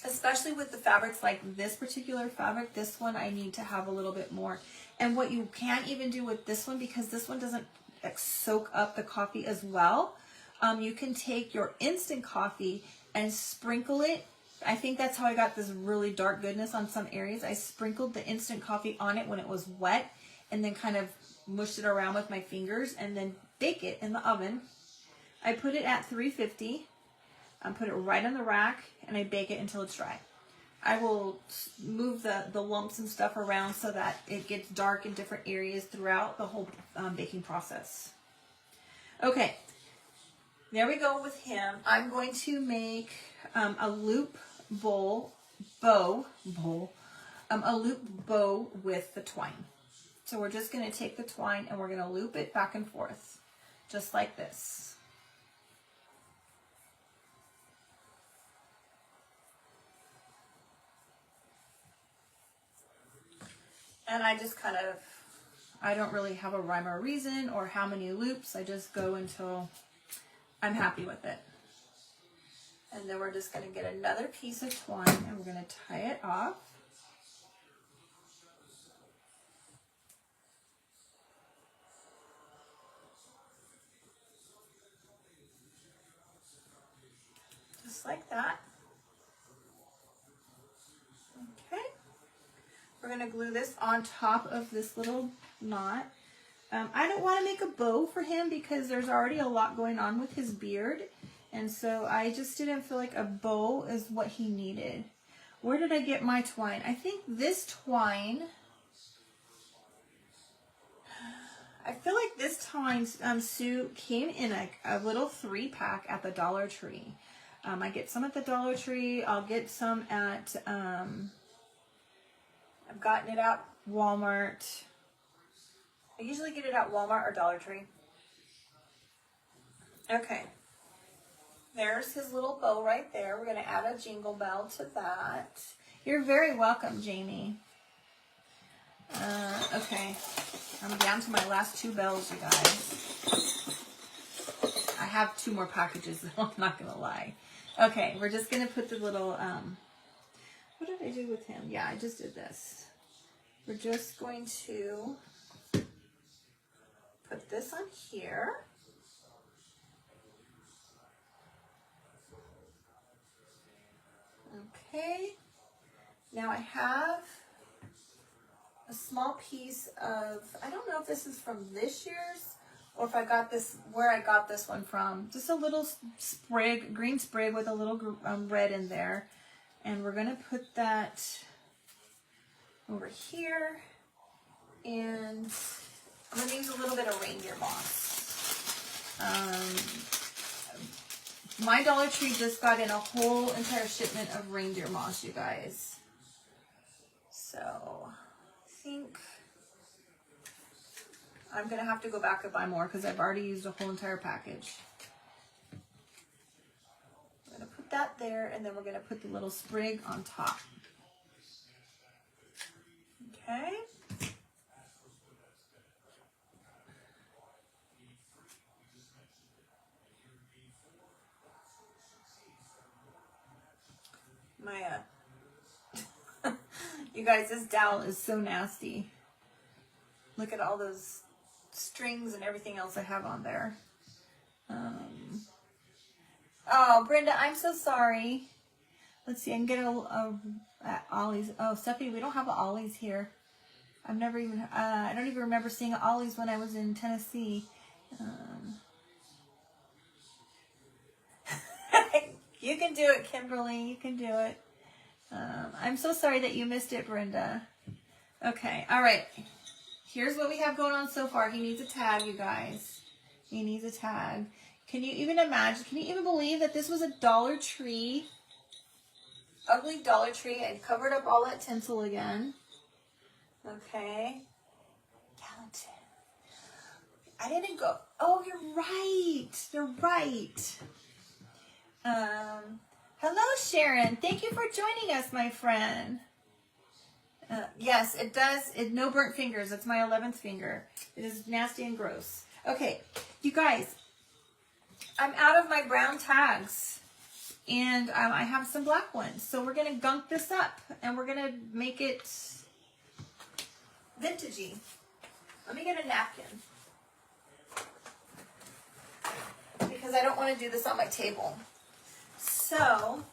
especially with the fabrics like this particular fabric. This one I need to have a little bit more. And what you can't even do with this one, because this one doesn't soak up the coffee as well, you can take your instant coffee and sprinkle it. I think that's how I got this really dark goodness on some areas. I sprinkled the instant coffee on it when it was wet, and then kind of mushed it around with my fingers, and then bake it in the oven. I put it at 350. Put it right on the rack, and I bake it until it's dry. I will move the lumps and stuff around so that it gets dark in different areas throughout the whole baking process. Okay, there we go with him. I'm going to make a loop bow with the twine. So we're just going to take the twine and we're going to loop it back and forth, just like this. And I just I don't really have a rhyme or reason or how many loops. I just go until I'm happy with it. And then we're just going to get another piece of twine and we're going to tie it off. Just like that. Okay. We're going to glue this on top of this little knot. I don't want to make a bow for him because there's already a lot going on with his beard. And so I just didn't feel like a bow is what he needed. Where did I get my twine? I think this twine, I feel like this twine suit came in a little 3-pack at the Dollar Tree. I get some at the Dollar Tree. I'll get some at, I've gotten it at Walmart. I usually get it at Walmart or Dollar Tree. Okay. There's his little bow right there. We're going to add a jingle bell to that. You're very welcome, Jamie. Okay. I'm down to my last 2 bells, you guys. I have 2 more packages, though, I'm not going to lie. Okay, we're just going to put the little, what did I do with him? Yeah, I just did this. We're just going to put this on here. Okay, now I have a small piece of, I don't know if this is from this year's or if I got this, where I got this one from. Just a little sprig, green sprig with a little red in there. And we're going to put that over here. I'm going to use a little bit of reindeer moss. My Dollar Tree just got in a whole entire shipment of reindeer moss, you guys. So, I think I'm going to have to go back and buy more because I've already used a whole entire package. I'm going to put that there, and then we're going to put the little sprig on top. Okay. My, you guys, this dowel is so nasty. Look at all those strings and everything else I have on there. Oh, Brenda, I'm so sorry. Let's see, I can get a Ollie's. Oh, Stephanie, we don't have an Ollie's here. I've never even, I don't even remember seeing an Ollie's when I was in Tennessee. You can do it, Kimberly. You can do it. I'm so sorry that you missed it, Brenda. Okay, all right. Here's what we have going on so far. He needs a tag, you guys. He needs a tag. Can you even imagine? Can you even believe that this was a Dollar Tree? Ugly Dollar Tree. I covered up all that tinsel again. Okay. Gallatin. I didn't go. Oh, you're right. You're right. Hello, Sharon. Thank you for joining us, my friend. Yes, it does. No burnt fingers. It's my 11th finger. It is nasty and gross. Okay, you guys, I'm out of my brown tags, and I have some black ones. So we're going to gunk this up, and we're going to make it vintagey. Let me get a napkin, because I don't want to do this on my table. So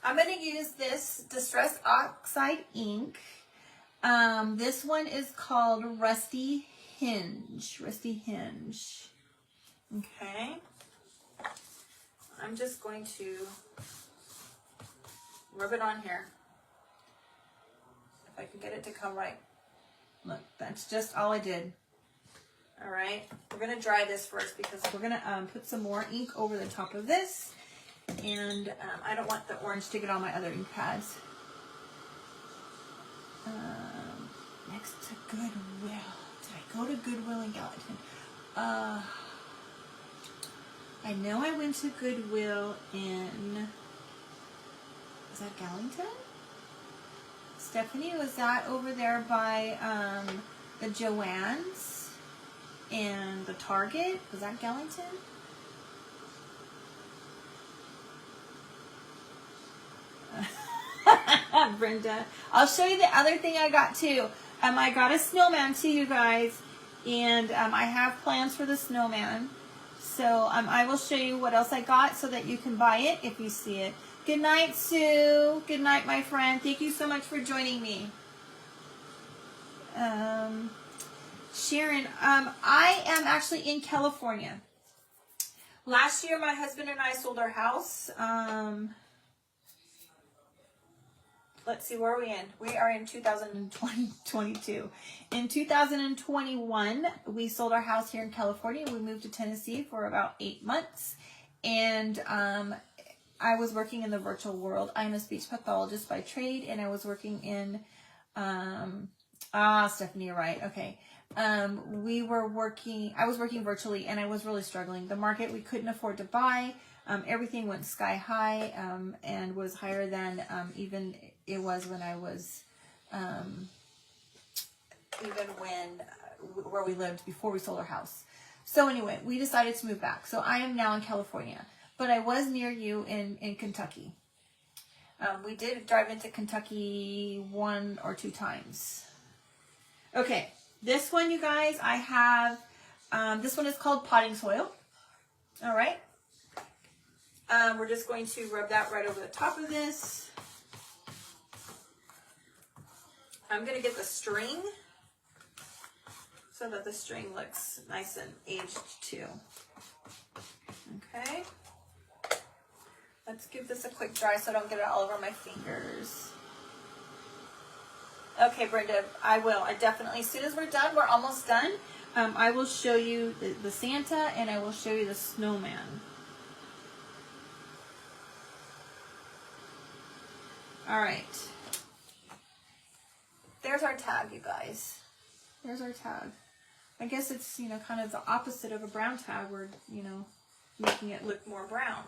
I'm going to use this Distress Oxide ink. This one is called Rusty Hinge. Rusty Hinge. Okay. I'm just going to rub it on here. If I can get it to come right. Look, that's just all I did. All right. We're going to dry this first because we're going to put some more ink over the top of this. And I don't want the orange to get on my other ink pads. Next to Goodwill. Did I go to Goodwill in Gallatin? I know I went to Goodwill in, is that Gallington? Stephanie, was that over there by the Joann's and the Target? Was that Gallington? Brenda, I'll show you the other thing I got too. I got a snowman too, you guys, and I have plans for the snowman. So I will show you what else I got so that you can buy it if you see it. Good night, Sue. Good night, my friend. Thank you so much for joining me. Sharon, I am actually in California. Last year, my husband and I sold our house. Let's see, where are we in? We are in 2022. In 2021, we sold our house here in California. We moved to Tennessee for about 8 months. And I was working in the virtual world. I'm a speech pathologist by trade, and I was working in, Stephanie, you're right. Okay. I was working virtually, and I was really struggling. The market, we couldn't afford to buy. Everything went sky high, and was higher than even it was when I was, where we lived before we sold our house. So anyway, we decided to move back. So I am now in California, but I was near you in Kentucky. We did drive into Kentucky 1 or 2 times. Okay, this one, you guys, I have, this one is called potting soil. All right. We're just going to rub that right over the top of this. I'm going to get the string so that the string looks nice and aged too. Okay. Let's give this a quick dry so I don't get it all over my fingers. Okay, Brenda, I will. I definitely, as soon as we're done, we're almost done. I will show you the Santa, and I will show you the snowman. All right. There's our tag, you guys. There's our tag. I guess it's, you know, kind of the opposite of a brown tag. We're, you know, making it look more brown.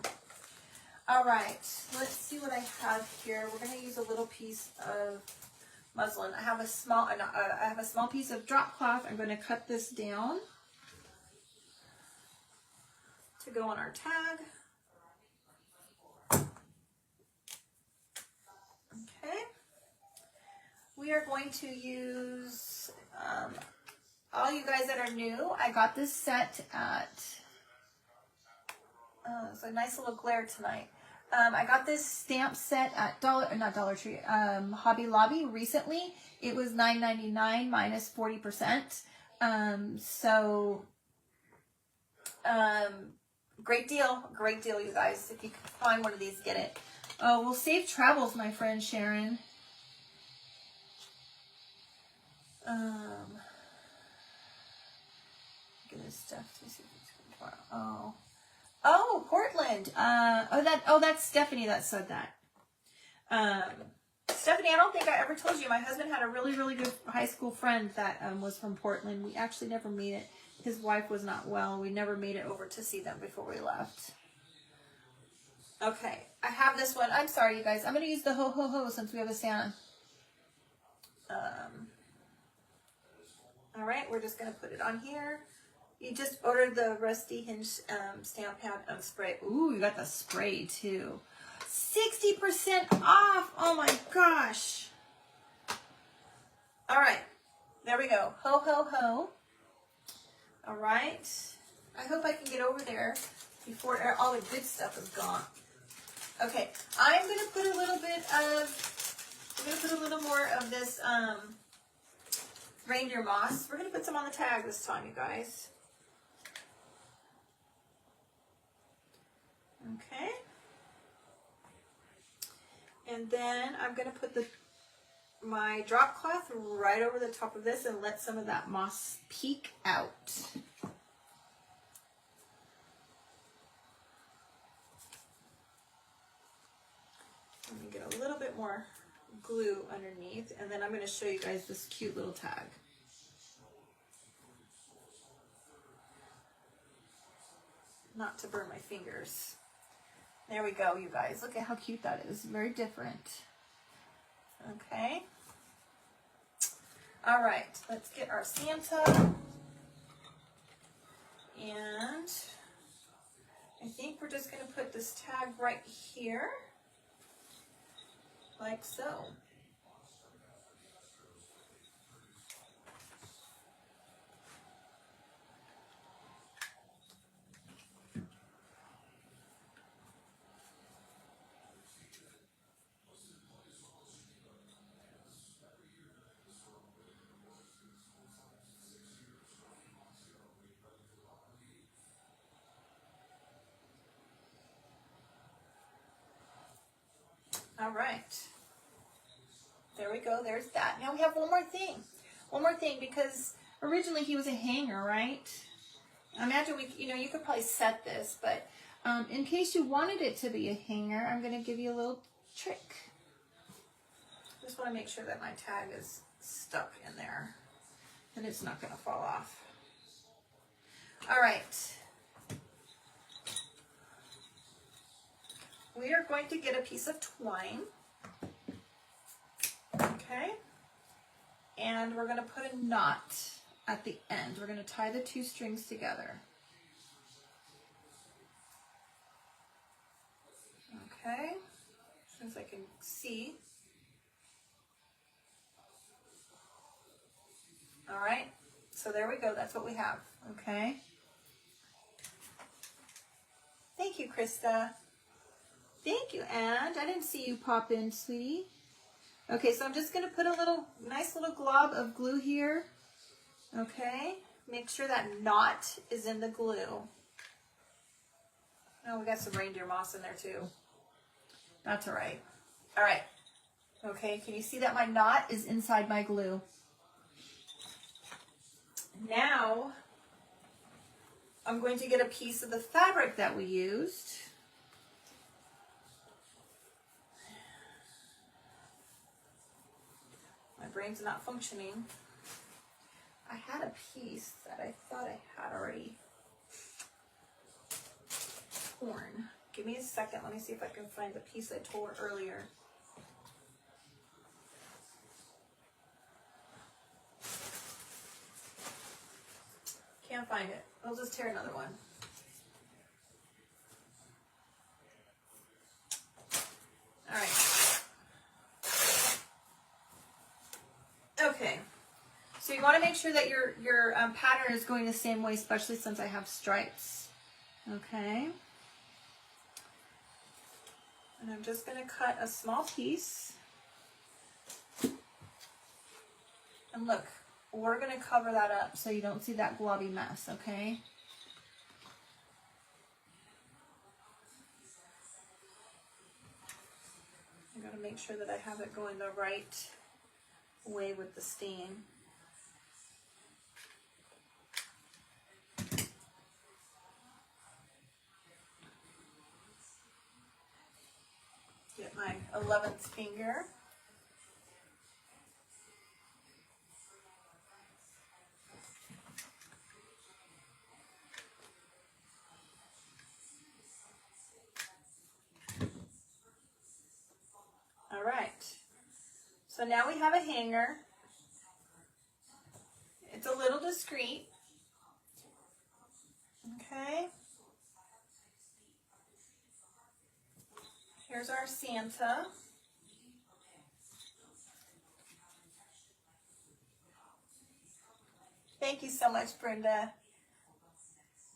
All right. Let's see what I have here. We're going to use a little piece of muslin. I have a small piece of drop cloth. I'm going to cut this down to go on our tag. Okay. We are going to use, all you guys that are new, I got this set at, it's a nice little glare tonight. I got this stamp set at Dollar Tree, Hobby Lobby recently. It was $9.99 minus 40%. Great deal, you guys. If you can find one of these, get it. Oh, well, safe travels, my friend Sharon. Get this stuff. Let me see if it's Oh, Portland. That's Stephanie that said that. Stephanie, I don't think I ever told you. My husband had a really, really good high school friend that was from Portland. We actually never made it. His wife was not well. We never made it over to see them before we left. Okay, I have this one. I'm sorry, you guys. I'm going to use the ho ho ho since we have a Santa. All right, we're just going to put it on here. You just ordered the Rusty Hinge stamp pad spray. Ooh, you got the spray too. 60% off. Oh my gosh. All right, there we go. Ho, ho, ho. All right. I hope I can get over there before all the good stuff is gone. Okay, I'm going to put a little more of this reindeer moss. We're going to put some on the tag this time, you guys. Okay. And then I'm going to put my drop cloth right over the top of this and let some of that moss peek out. Let me get a little bit more glue underneath, and then I'm going to show you guys this cute little tag. Not to burn my fingers. There we go, you guys. Look at how cute that is. Very different. Okay. All right, let's get our Santa. And I think we're just going to put this tag right here. Like so. All right. There we go. There's that. Now we have one more thing. One more thing, because originally he was a hanger, right? I imagine you could probably set this, but in case you wanted it to be a hanger, I'm going to give you a little trick. Just want to make sure that my tag is stuck in there and it's not going to fall off. All right. We are going to get a piece of twine. Okay. And we're going to put a knot at the end. We're going to tie the two strings together. Okay. As soon as I can see. All right. So there we go. That's what we have. Okay. Thank you, Krista. Thank you, and I didn't see you pop in, sweetie. Okay, so I'm just going to put a nice little glob of glue here. Okay, make sure that knot is in the glue. Oh, we got some reindeer moss in there too. That's all right. All right. Okay, can you see that my knot is inside my glue? Now, I'm going to get a piece of the fabric that we used. My brain's not functioning. I had a piece that I thought I had already torn. Give me a second. Let me see if I can find the piece I tore earlier. Can't find it. I'll just tear another one. All right. Okay. So you want to make sure that your pattern is going the same way, especially since I have stripes. Okay. And I'm just going to cut a small piece. And look, we're going to cover that up so you don't see that globby mess, okay? I got to make sure that I have it going the right way with the stain. Get my 11th finger. All right. So now we have a hanger. It's a little discreet. Okay. Here's our Santa. Thank you so much, Brenda.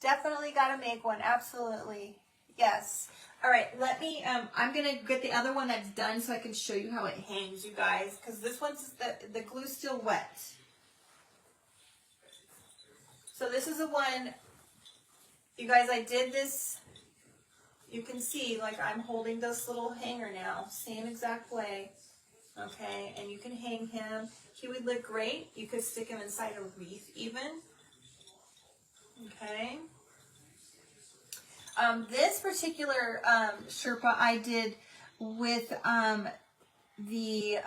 Definitely got to make one. Absolutely. Yes. All right. Let me, I'm going to get the other one that's done so I can show you how it hangs, you guys, because this one's, the glue's still wet. So this is the one, you guys, I did this, you can see, like I'm holding this little hanger now, same exact way, okay, and you can hang him. He would look great. You could stick him inside a wreath even, okay. This particular Sherpa I did with the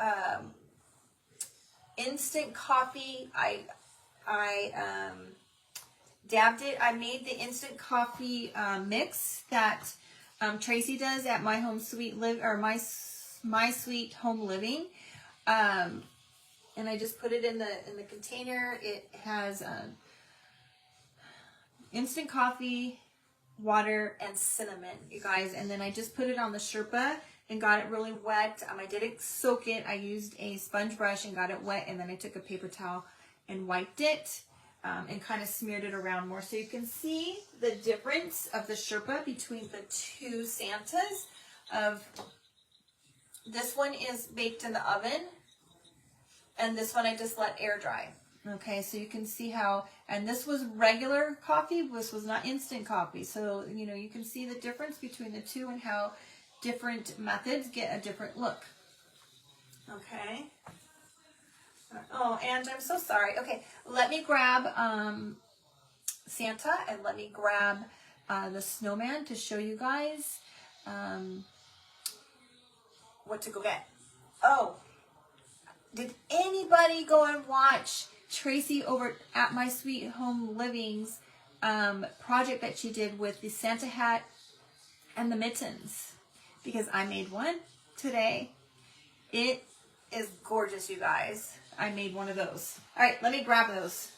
instant coffee. I dabbed it. I made the instant coffee mix that Tracy does at My Home Sweet Live or My Sweet Home Living, and I just put it in the container. It has instant coffee, water, and cinnamon, you guys, and then I just put it on the Sherpa and got it really wet. I didn't soak it. I used a sponge brush and got it wet, and then I took a paper towel and wiped it. And kind of smeared it around more. So you can see the difference of the Sherpa between the two Santas. This one is baked in the oven, and this one I just let air dry. Okay, so you can see how, and this was regular coffee, this was not instant coffee. So, you know, you can see the difference between the two and how different methods get a different look. Okay. Oh, and I'm so sorry. Okay, let me grab Santa and let me grab the snowman to show you guys what to go get. Oh, did anybody go and watch Tracy over at My Sweet Home Living's project that she did with the Santa hat and the mittens? Because I made one today. It is gorgeous, you guys. I made one of those. All right, let me grab those.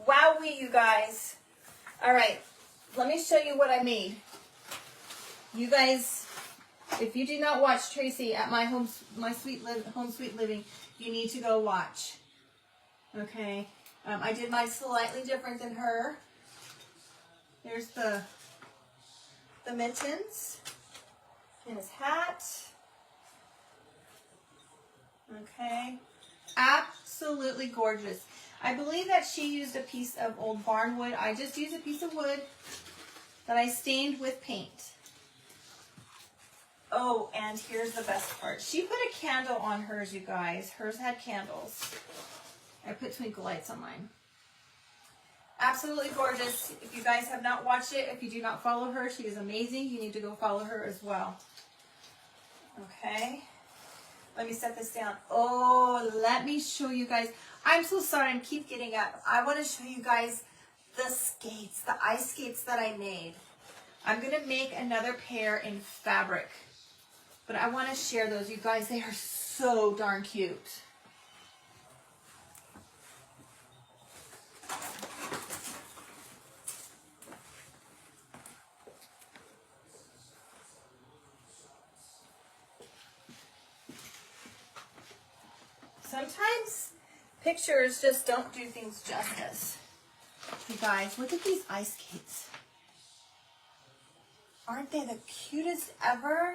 Wowee, you guys. All right, let me show you what I made. You guys, if you did not watch Tracy at My Home Sweet Living, you need to go watch. Okay, I did mine slightly different than her. Here's the mittens and his hat. Okay, absolutely gorgeous. I believe that she used a piece of old barn wood. I just used a piece of wood that I stained with paint. Oh, and here's the best part. She put a candle on hers, you guys. Hers had candles. I put twinkle lights on mine. Absolutely gorgeous. If you guys have not watched it, if you do not follow her, she is amazing. You need to go follow her as well. Okay. Let me set this down. Oh, let me show you guys. I'm so sorry, I keep getting up. I want to show you guys the skates, the ice skates that I made. I'm going to make another pair in fabric, but I want to share those. You guys, they are so darn cute. Sometimes pictures just don't do things justice. You guys, look at these ice skates. Aren't they the cutest ever?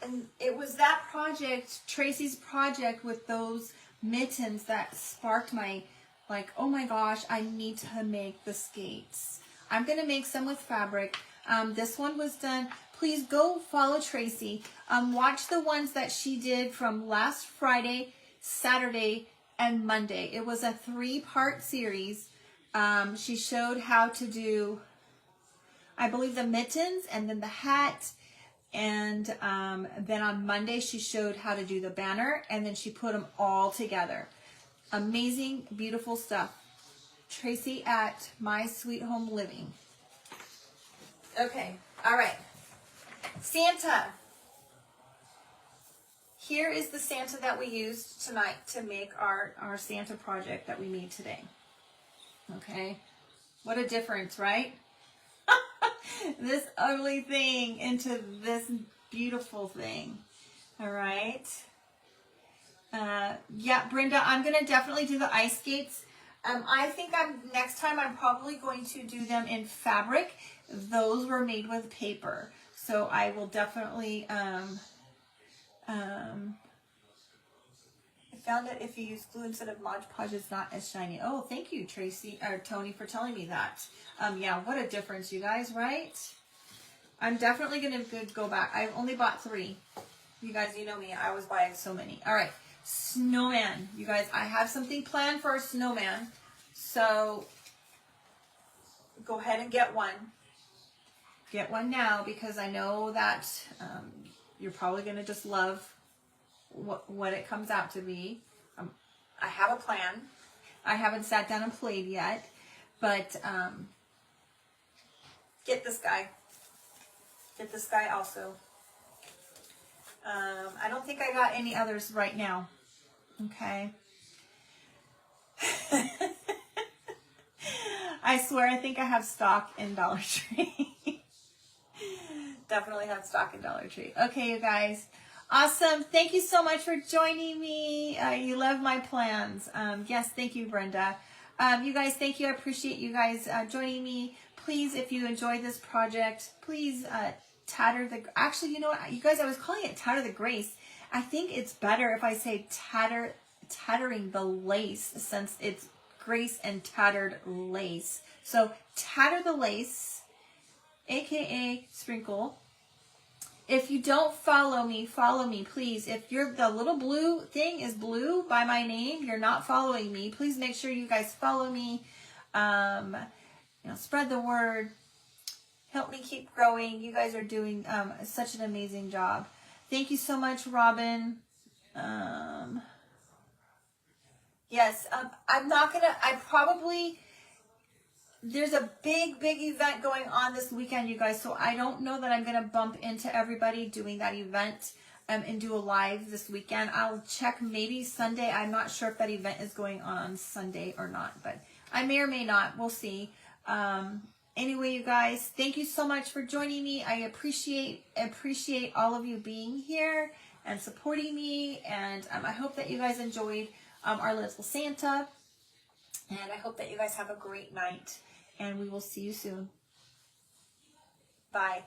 And it was that project, Tracy's project with those mittens, that sparked my, like, oh my gosh, I need to make the skates. I'm going to make some with fabric. This one was done. Please go follow Tracy. Watch the ones that she did from last Friday, Saturday, and Monday. It was a 3-part series. She showed how to do, I believe, the mittens and then the hat. And then on Monday, she showed how to do the banner, and then she put them all together. Amazing, beautiful stuff. Tracy at My Sweet Home Living. Okay, all right. Santa. Here is the Santa that we used tonight to make our Santa project that we made today. Okay, what a difference, right? This ugly thing into this beautiful thing. All right. Yeah, Brenda, I'm going to definitely do the ice skates. I think next time I'm probably going to do them in fabric. Those were made with paper. So I will definitely, I found that if you use glue instead of Mod Podge, it's not as shiny. Oh, thank you, Tracy, or Tony, for telling me that. Yeah, what a difference, you guys, right? I'm definitely going to go back. I've only bought 3. You guys, you know me. I was buying so many. All right, snowman. You guys, I have something planned for a snowman. So go ahead and get one. Get one now, because I know that you're probably going to just love what it comes out to be. I have a plan. I haven't sat down and played yet, but get this guy. Get this guy also. I don't think I got any others right now. Okay. I swear, I think I have stock in Dollar Tree. Definitely have stock in Dollar Tree. Okay, you guys. Awesome. Thank you so much for joining me. You love my plans. Yes, thank you, Brenda. You guys, thank you. I appreciate you guys joining me. Please, if you enjoyed this project, please tatter the... Actually, you know what? You guys, I was calling it Tatter the Grace. I think it's better if I say tattering the lace, since it's Grace and tattered lace. So, tatter the lace, aka sprinkle. If you don't follow me, please. If the little blue thing is blue by my name, you're not following me. Please make sure you guys follow me. Spread the word. Help me keep growing. You guys are doing such an amazing job. Thank you so much, Robin. Yes, there's a big event going on this weekend, you guys, so I don't know that I'm going to bump into everybody doing that event and do a live this weekend. I'll check maybe Sunday. I'm not sure if that event is going on Sunday or not, but I may or may not. We'll see. Anyway, you guys, thank you so much for joining me. I appreciate all of you being here, and supporting me. And I hope that you guys enjoyed our little Santa. And I hope that you guys have a great night. And we will see you soon. Bye.